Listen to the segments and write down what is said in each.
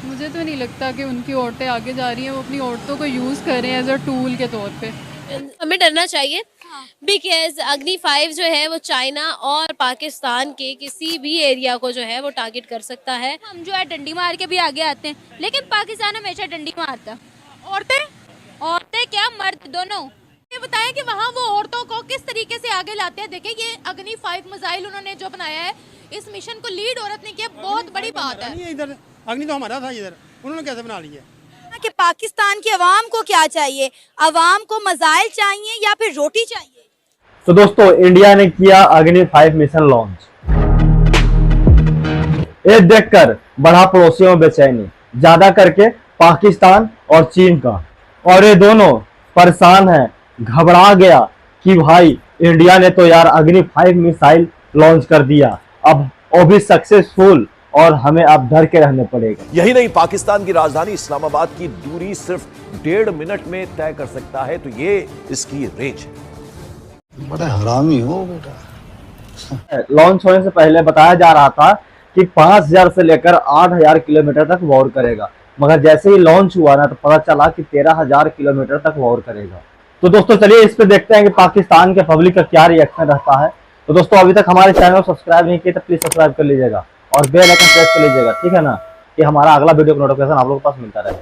मुझे तो नहीं लगता कि उनकी औरतें आगे जा रही हैं, वो अपनी औरतों को यूज़ कर रहे हैं एज अ टूल के तौर पे। हमें डरना चाहिए बिकॉज अग्नि 5 जो है वो चाइना और पाकिस्तान के किसी भी एरिया को जो है वो टारगेट कर सकता है। हम जो है डंडी मार के भी आगे आते हैं, लेकिन पाकिस्तान हमेशा डंडी मारता है। औरतें औरतें क्या मर्द दोनों। ये बताएं कि वहाँ वो औरतों को किस तरीके से आगे लाते हैं। देखिए ये अग्नि 5 मिसाइल उन्होंने जो बनाया है, इस मिशन को लीड औरत ने किया, बहुत बड़ी बात है। इधर अग्नि तो हमारा था, इधर उन्होंने कैसे बना लिया? कि पाकिस्तान की अवाम को क्या चाहिए, अवाम को मजाइल चाहिए या फिर रोटी चाहिए? तो दोस्तों, इंडिया ने किया अग्नि 5 मिशन लॉन्च। ये देखकर बढ़ा पड़ोसियों में बेचैनी, ज्यादा करके पाकिस्तान और चीन का। और ये दोनों परेशान हैं, घबरा गया कि भाई इंडिया ने तो यार अग्नि 5 मिसाइल लॉन्च कर दिया, अब वो भी सक्सेसफुल, और हमें अब डर के रहने पड़ेगा। यही नहीं, पाकिस्तान की राजधानी इस्लामाबाद की दूरी सिर्फ 1.5 मिनट में तय कर सकता है, तो ये इसकी रेंज है। बड़ा हरामी हो बेटा। लॉन्च होने से पहले बताया जा रहा था कि 5000 से लेकर 8000 किलोमीटर तक वॉर करेगा, मगर जैसे ही लॉन्च हुआ ना तो पता चला कि 13000 किलोमीटर तक वॉर करेगा। तो दोस्तों चलिए इस पे देखते हैं कि पाकिस्तान के पब्लिक का क्या रिएक्शन रहता है। तो दोस्तों अभी तक हमारे चैनल को सब्सक्राइब नहीं किए तो प्लीज सब्सक्राइब कर लीजिएगा और बेल आइकन प्रेस कर लीजिएगा, ठीक है ना, कि हमारा अगला वीडियो का नोटिफिकेशन आप लोगों के पास मिलता रहे।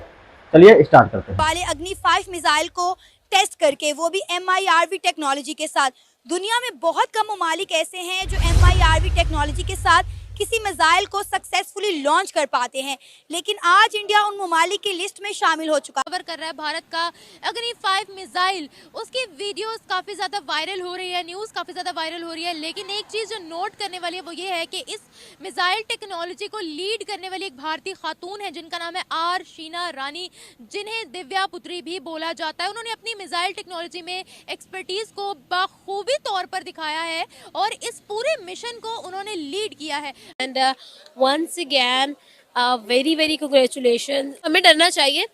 चलिए स्टार्ट करते हैं। वाले अग्नि 5 मिसाइल को टेस्ट करके, वो भी MIRV टेक्नोलॉजी के साथ। दुनिया में बहुत कम ममालिक ऐसे हैं जो MIRV टेक्नोलॉजी के साथ किसी मिसाइल को सक्सेसफुली लॉन्च कर पाते हैं, लेकिन आज इंडिया उन ममालिक की लिस्ट में शामिल हो चुका। कवर कर रहा है भारत का अग्नि 5 मिसाइल, उसकी वीडियोस काफ़ी ज़्यादा वायरल हो रही है, न्यूज़ काफ़ी ज़्यादा वायरल हो रही है। लेकिन एक चीज़ जो नोट करने वाली है वो ये है कि इस मिसाइल टेक्नोलॉजी को लीड करने वाली एक भारतीय खातून है जिनका नाम है आर शीना रानी, जिन्हें दिव्या पुत्री भी बोला जाता है। उन्होंने अपनी मिसाइल टेक्नोलॉजी में एक्सपर्टीज़ को बखूबी तौर पर दिखाया है और इस पूरे मिशन को उन्होंने लीड किया है। And once again very very congratulation. हमें डरना चाहिए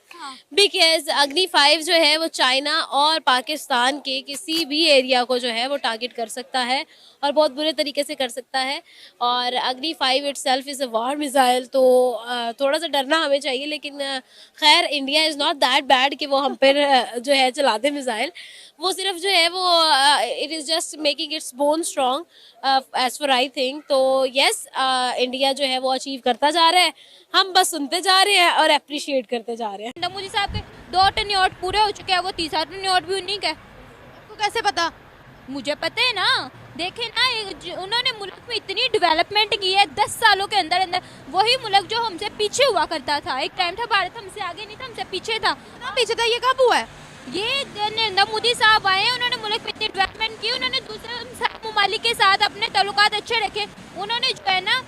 बिकॉज अग्नि 5 जो है वो चाइना और पाकिस्तान के किसी भी एरिया को जो है वो टारगेट कर सकता है और बहुत बुरे तरीके से कर सकता है। और अग्नि 5 itself is a war missile, तो थोड़ा सा डरना हमें चाहिए, लेकिन खैर India is not that bad कि वो हम पर जो है चला दे मिसाइल। वो सिर्फ जो है वो it is just making its bone strong as for I think. तो येस, इंडिया जो है वो अचीव करता जा रहा है, हम बस सुनते जा रहे हैं और अप्रिशिएट करते जा रहे हैं। मोदी साहब के 2 टेन्योर पूरे हो चुके हैं, वो तीसरा टेन्योर भी उन्हीं का है। आपको कैसे पता? मुझे पता है ना। देखे ना, उन्होंने मुल्क में इतनी डेवलपमेंट की है 10 सालों के अंदर अंदर। वही मुल्क जो हमसे पीछे हुआ करता था, एक टाइम था भारत हमसे आगे नहीं था, हमसे पीछे था। पीछे था, ये कब हुआ है? ये नरेंद्र मोदी साहब आए, उन्होंने मुल्क में इतनी डेवलपमेंट की, उन्होंने दूसरे ममालिक के साथ अपने ताल्लुकात अच्छे रखे, उन्होंने जो है ना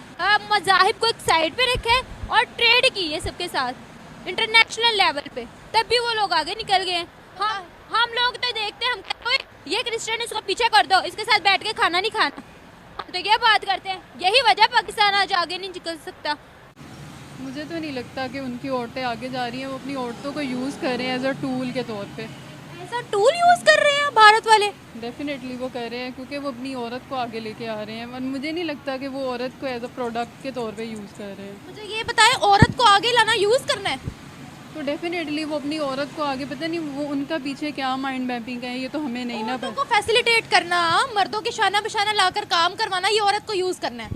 मज़ाहिब को एक साइड पे रखे और ट्रेड की है सबके साथ इंटरनेशनल लेवल पे, तब भी वो लोग आगे निकल गए। हाँ, हम लोग तो देखते हैं, हम कहते हैं ये क्रिश्चियन इसको पीछे कर दो, इसके साथ बैठ के खाना नहीं खाना, हम तो ये बात करते हैं। यही वजह पाकिस्तान आज आगे नहीं निकल सकता। मुझे तो नहीं लगता कि उनकी औरतें आगे जा रही हैं, वो अपनी औरतों को यूज़ कर रहे हैं एज अ टूल के तौर पे। ऐसा टूल यूज़ कर रहे हैं भारत वाले? डेफिनेटली वो कर रहे हैं, क्योंकि वो अपनी औरत को आगे लेके आ रहे हैं और मुझे नहीं लगता कि वो औरत को एज अ प्रोडक्ट के तौर पे यूज़ कर रहे हैं। मुझे ये बताएं, औरत को आगे लाना यूज़ करना है तो डेफिनेटली वो अपनी औरत को आगे, पता नहीं वो उनका पीछे क्या माइंड मैपिंग है, ये तो हमें नहीं ना पता। को फैसिलिटेट करना, मर्दों के शाना बशाना लाकर काम करवाना, ये औरत को यूज़ करना है।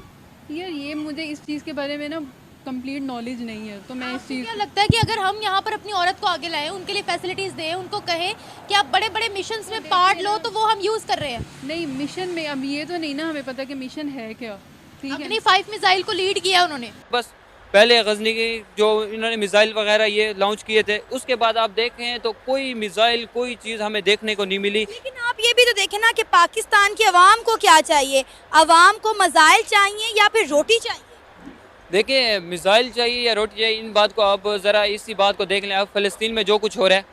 यार ये मुझे इस चीज़ के बारे में ना कंप्लीट नॉलेज नहीं है, तो मैं इस चीज़ क्या लगता है कि अगर हम यहाँ पर अपनी औरत को आगे लाएं, उनके लिए फैसिलिटीज़ दें, उनको कहें कि आप बड़े बड़े मिशंस में पार्ट लो, तो वो हम यूज़ कर रहे हैं? नहीं, मिशन में अब ये तो नहीं ना हमें पता कि मिशन है क्या। ठीक है, अग्नि 5 मिसाइल को लीड किया उन्होंने। बस पहले गजनी की जो इन्होंने मिसाइल वगैरह ये लॉन्च किए थे, उसके बाद आप देखें तो कोई मिसाइल कोई चीज़ हमें देखने को नहीं मिली। लेकिन आप ये भी तो देखें ना कि पाकिस्तान की अवाम को क्या चाहिए, अवाम को मजाइल चाहिए या फिर रोटी चाहिए? देखिए, मिसाइल चाहिए या रोटी चाहिए, इन बात को आप ज़रा इसी बात को देख लें। अब फ़लस्तीन में जो कुछ हो रहा है,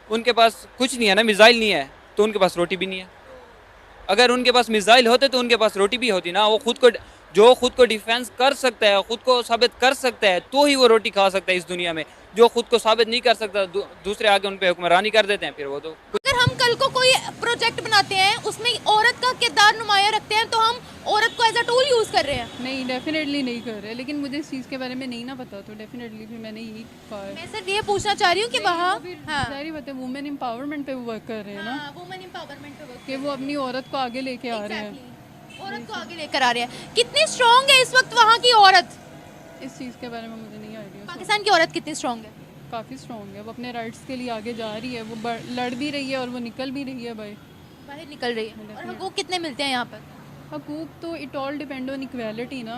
उनके पास कुछ नहीं है ना, मिसाइल नहीं है तो उनके पास रोटी भी नहीं है। अगर उनके पास मिसाइल होते तो उनके पास रोटी भी होती ना। वो खुद को डिफेंस कर सकता है, खुद को साबित कर सकता है, तो ही वो रोटी खा सकता है इस दुनिया में। जो खुद को साबित नहीं कर सकता, दूसरे आगे उन पे हुक्मरानी कर देते हैं, फिर वो तो। अगर हम कल को कोई प्रोजेक्ट बनाते हैं उसमें औरत का किरदार नुमाया रखते हैं तो हम औरत को एज अ टूल यूज कर रहे हैं। नहीं, डेफिनेटली नहीं कर रहे, लेकिन मुझे इस चीज़ के बारे में नहीं ना पता, तो डेफिनेटली फिर मैंने यही कहा है। मैं सिर्फ ये पूछना चाह रही हूँ कि वहाँ सारी बातें वुमेन एम्पावरमेंट पे वो वर्क कर रहे हैं ना, वुमेन एम्पावरमेंट पे वर्क कि वो अपनी औरत को आगे लेके आ रहे हैं। औरत को आगे लेकर आ रहे हैं। कितनी स्ट्रांग है इस वक्त वहाँ की औरत? इस चीज़ के बारे में मुझे नहीं आइडिया। पाकिस्तान की औरत कितनी स्ट्रांग है? काफ़ी स्ट्रॉन्ग है, वो अपने राइट्स के लिए आगे जा रही है, वो लड़ भी रही है और वो निकल भी रही है बाहर निकल रही है। और हकूक कितने मिलते हैं यहाँ पर? हकूक तो it all depend on equality ना,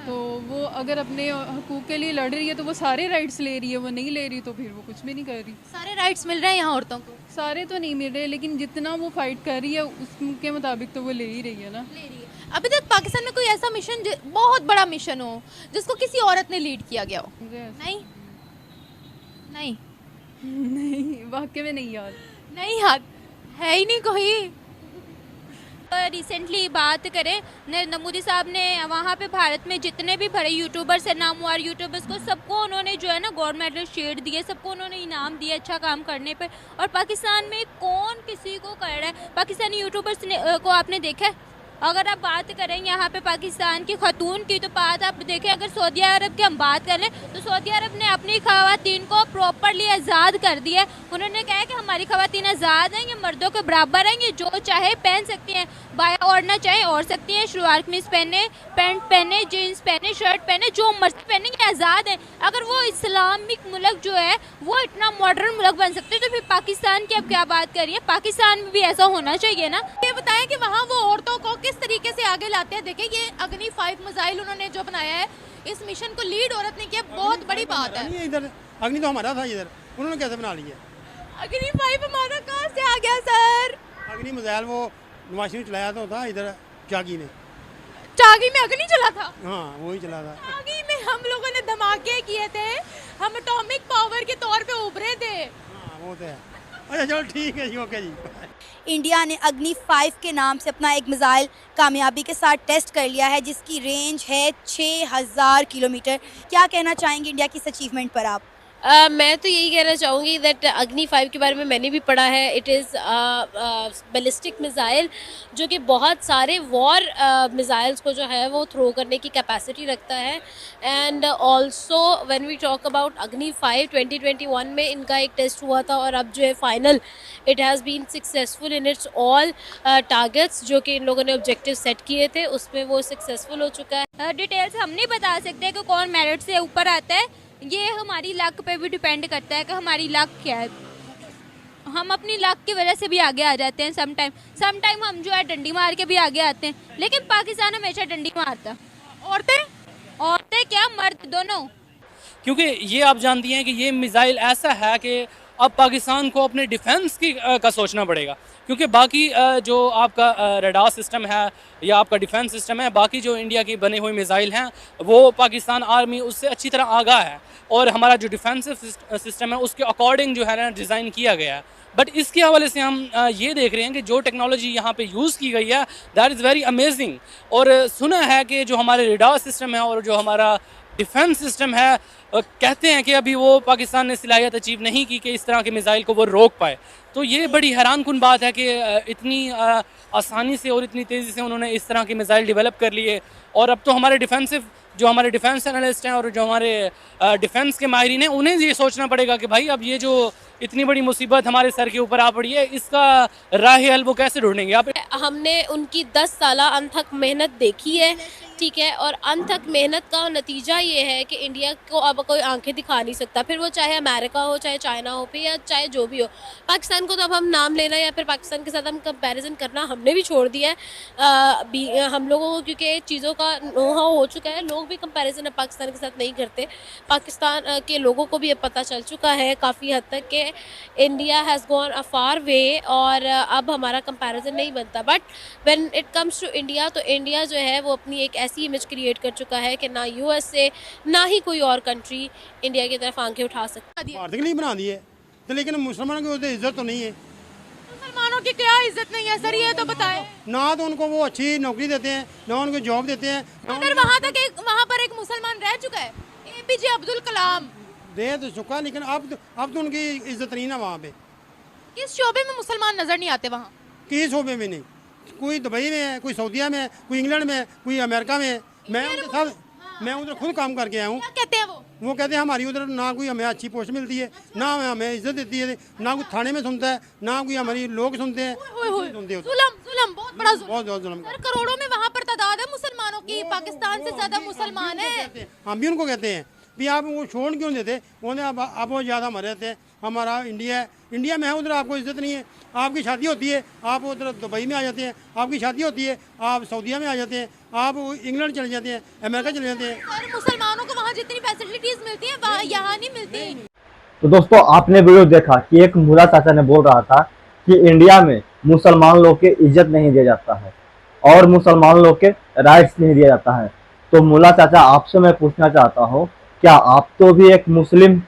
तो वो अगर अपने हकूक के लिए लड़ रही है तो वो सारे राइट्स ले रही है, वो नहीं ले रही तो फिर वो कुछ भी नहीं कर रही। सारे राइट्स मिल रहे हैं यहाँ औरतों को? सारे तो नहीं मिल रहे, लेकिन जितना वो फाइट कर रही है उसके मुताबिक तो वो ले ही रही है ना। ले रही है। अभी तक पाकिस्तान में कोई ऐसा मिशन बहुत बड़ा मिशन हो जिसको किसी औरत ने लीड किया गया हो? नहीं नहीं नहीं, वाकई में नहीं याद। नहीं याद है ही नहीं कोई। रिसेंटली बात करें, नरेंद्र मोदी साहब ने वहाँ पे भारत में जितने भी बड़े यूट्यूबर्स हैं, नामवर यूट्यूबर्स को सबको उन्होंने जो है ना गोल्ड मेडल शेयर दिए, सबको उन्होंने इनाम दिए अच्छा काम करने पे। और पाकिस्तान में कौन किसी को कर रहा है? पाकिस्तानी यूट्यूबर्स को आपने देखा है? अगर आप बात करें यहाँ पे पाकिस्तान की खतून की, तो बात आप देखें, अगर सऊदी अरब की हम बात कर लें तो सऊदी अरब ने अपनी खवातीन को प्रॉपरली आज़ाद कर दिया है। उन्होंने कहा है कि हमारी खवातीन आज़ाद हैं, ये मर्दों के बराबर हैं, ये जो चाहे पहन सकती हैं, बाया ओढ़ना चाहे ओढ़ सकती हैं, शलवार कमीज पहने, पैंट पहने, जीन्स पहने, शर्ट पहने, जो मर्जी पहने, ये आज़ाद है। अगर वो इस्लामिक मुल्क जो है वो इतना मॉडर्न मुल्क बन सकते हैं तो फिर पाकिस्तान की अब क्या बात करिए? पाकिस्तान में भी ऐसा होना चाहिए ना। ये बताएं कि वहाँ वो औरतों को किस तरीके से आगे लाते हैं। देखिए ये अग्नि 5 मिसाइल उन्होंने जो बनाया है, इस मिशन को लीड औरत ने किया, बहुत बड़ी बात है। इधर अग्नि तो हमारा था, इधर उन्होंने कैसे बना लिया? अग्नि 5 हमारा कहाँ से आ गया सर? अग्नि मिसाइल वो नवाज शरीफ चलाया तो था, इधर चागी ने। चागी में अग्नि चला था? हाँ वही चला था। चागी में हम लोगों ने धमाके किए थे, हम एटॉमिक पावर के तौर पे उभरे थे। हाँ वो तो है। अच्छा चलो ठीक है जी, ओके जी। इंडिया ने अग्नि 5 के नाम से अपना एक मिसाइल कामयाबी के साथ टेस्ट कर लिया है, जिसकी रेंज है 6000 किलोमीटर। क्या कहना चाहेंगे इंडिया की इस अचीवमेंट पर आप? मैं तो यही कहना चाहूँगी दैट अग्नि 5 के बारे में मैंने भी पढ़ा है। इट इज़ बैलिस्टिक मिसाइल जो कि बहुत सारे वॉर मिसाइल्स को जो है वो थ्रो करने की कैपेसिटी रखता है। And also when we talk about Agni 5, 2021 में इनका एक टेस्ट हुआ था और अब जो है final it has been successful in its all targets जो कि इन लोगों ने ऑब्जेक्टिव सेट किए थे, उसमें वो सक्सेसफुल हो चुका है। डिटेल्स हम नहीं बता सकते कि कौन मेरिट से ऊपर आता है, ये हमारी लक पे भी डिपेंड करता है कि हमारी लक क्या है। हम अपनी लक की वजह से भी आगे आ जाते हैं समटाइम हम जो है डंडी मार के भी आगे आते हैं, लेकिन पाकिस्तान हमेशा डंडी मारता। औरतें क्या मर्द दोनों, क्योंकि ये आप जानती हैं कि ये मिसाइल ऐसा है कि अब पाकिस्तान को अपने डिफेंस का सोचना पड़ेगा, क्योंकि बाकी जो आपका रडार सिस्टम है या आपका डिफेंस सिस्टम है, बाकी जो इंडिया की बने हुए मिसाइल हैं वो पाकिस्तान आर्मी उससे अच्छी तरह आगाह है और हमारा जो डिफेंसिव सिस्टम है उसके अकॉर्डिंग जो है ना डिज़ाइन किया गया है। बट इसके हवाले से हम ये देख रहे हैं कि जो टेक्नोलॉजी यहाँ पे यूज़ की गई है दैट इज़ वेरी अमेजिंग। और सुना है कि जो हमारे रडार सिस्टम है और जो हमारा डिफेंस सिस्टम है, कहते हैं कि अभी वो पाकिस्तान ने सलाहियत अचीव नहीं की कि इस तरह के मिसाइल को वो रोक पाए। तो ये बड़ी हैरान कुन बात है कि इतनी आसानी से और इतनी तेज़ी से उन्होंने इस तरह के मिसाइल डेवलप कर लिए। और अब तो हमारे डिफेंस एनालिस्ट हैं और जो हमारे डिफेंस के माहिरीन हैं, उन्हें ये सोचना पड़ेगा कि भाई अब ये जो इतनी बड़ी मुसीबत हमारे सर के ऊपर आ पड़ी है, इसका राह हल वो कैसे ढूंढेंगे। आप हमने उनकी 10 साल अनथक मेहनत देखी है, ठीक है, और अनथक मेहनत का नतीजा ये है कि इंडिया को अब कोई आंखें दिखा नहीं सकता, फिर वो चाहे अमेरिका हो, चाहे चाइना हो, फिर या चाहे जो भी हो। पाकिस्तान को तो अब हम नाम लेना या फिर पाकिस्तान के साथ हम कंपैरिजन करना हमने भी छोड़ दिया है। हम लोगों को क्योंकि चीज़ों का नो-हाउ हो चुका है, लोग भी कंपैरिजन अब पाकिस्तान के साथ नहीं करते। पाकिस्तान के लोगों को भी अब पता चल चुका है काफ़ी हद तक कि India has gone a far way और अब हमारा कंपैरिजन नहीं बनता। But when it comes to India, तो इंडिया जो है वो अपनी एक ऐसी इमेज क्रिएट कर चुका है कि ना यूएसए ना ही कोई और कंट्री इंडिया की तरफ आंखें उठा सकता। भारत के लिए बना दिए तो, लेकिन मुसलमानों की तो इज्जत तो नहीं है। मुसलमानों की क्या इज्जत नहीं है सर, ये तो बताएं। ना तो उनको वो अच्छी नौकरी देते हैं, ना उनको जॉब देते हैं। अगर वहाँ पर एक मुसलमान रह चुका है, APJ अब्दुल कलाम दे तो चुका, लेकिन अब तो उनकी इज्जत नहीं ना वहाँ पे। किस शोबे में मुसलमान नजर नहीं आते वहाँ? किस शोबे में नहीं, कोई दुबई में है, कोई सऊदीया में है, कोई इंग्लैंड में है, कोई अमेरिका में है। मैं उनके साथ मैं उधर खुद काम करके आया हूँ। क्या कहते हैं वो कहते हैं हमारी उधर ना कोई हमें अच्छी पोस्ट मिलती है, ना हमें इज्जत देती है, ना कोई थाने में सुनता है, ना कोई हमारी लोग सुनते हैं। सुनते हैं जुल्म, बहुत बड़ा जुल्म। बहुत जुल्म। सर करोड़ों में वहाँ पर तादाद है मुसलमानों की, पाकिस्तान से ज्यादा मुसलमान है। हम भी उनको कहते हैं भी आप वो छोड़ क्यों देते, बोले आप वो ज़्यादा हमारे रहते हैं, हमारा इंडिया में है, उधर आपको इज्जत नहीं है। आपकी शादी होती है आप उधर दुबई में आ जाते हैं, आपकी शादी होती है आप सऊदीया में आ जाते हैं, आप इंग्लैंड चले जाते हैं, अमेरिका चले जाते हैं। और मुसलमानों को वहाँ जितनी फैसिलिटीज मिलती है वहाँ यहाँ नहीं मिलती। तो दोस्तों आपने वीडियो देखा कि एक मुला चाचा ने बोल रहा था कि इंडिया में मुसलमान लोग के इज्जत नहीं दिया जाता है और मुसलमान लोग के राइट्स नहीं दिया जाता है। तो मुला चाचा आपसे मैं पूछना चाहता हूँ, क्या आप तो भी एक मुस्लिम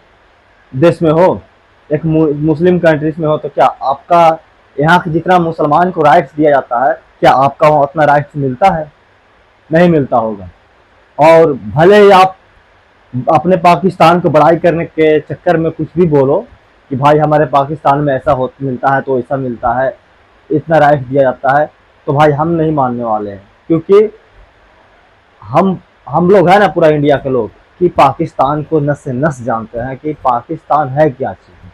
देश में हो, एक मुस्लिम कंट्रीज में हो, तो क्या आपका यहाँ के जितना मुसलमान को राइट्स दिया जाता है क्या आपका वहाँ उतना राइट्स मिलता है? नहीं मिलता होगा। और भले ही आप अपने पाकिस्तान को बड़ाई करने के चक्कर में कुछ भी बोलो कि भाई हमारे पाकिस्तान में ऐसा हो मिलता है तो ऐसा मिलता है, इतना राइट्स दिया जाता है, तो भाई हम नहीं मानने वाले हैं। क्योंकि हम लोग हैं ना, पूरा इंडिया के लोग, कि पाकिस्तान को नस से नस जानते हैं कि पाकिस्तान है क्या चीज़।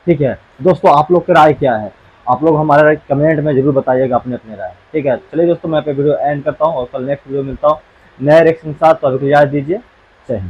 ठीक है दोस्तों, आप लोग की राय क्या है? आप लोग हमारा कमेंट में जरूर बताइएगा अपने अपने राय। ठीक है, चलिए दोस्तों मैं पे वीडियो एंड करता हूँ और कल नेक्स्ट वीडियो मिलता हूँ नए रिएक्शन के साथ। तो अभी इजाज़त दीजिए, जय हिंद।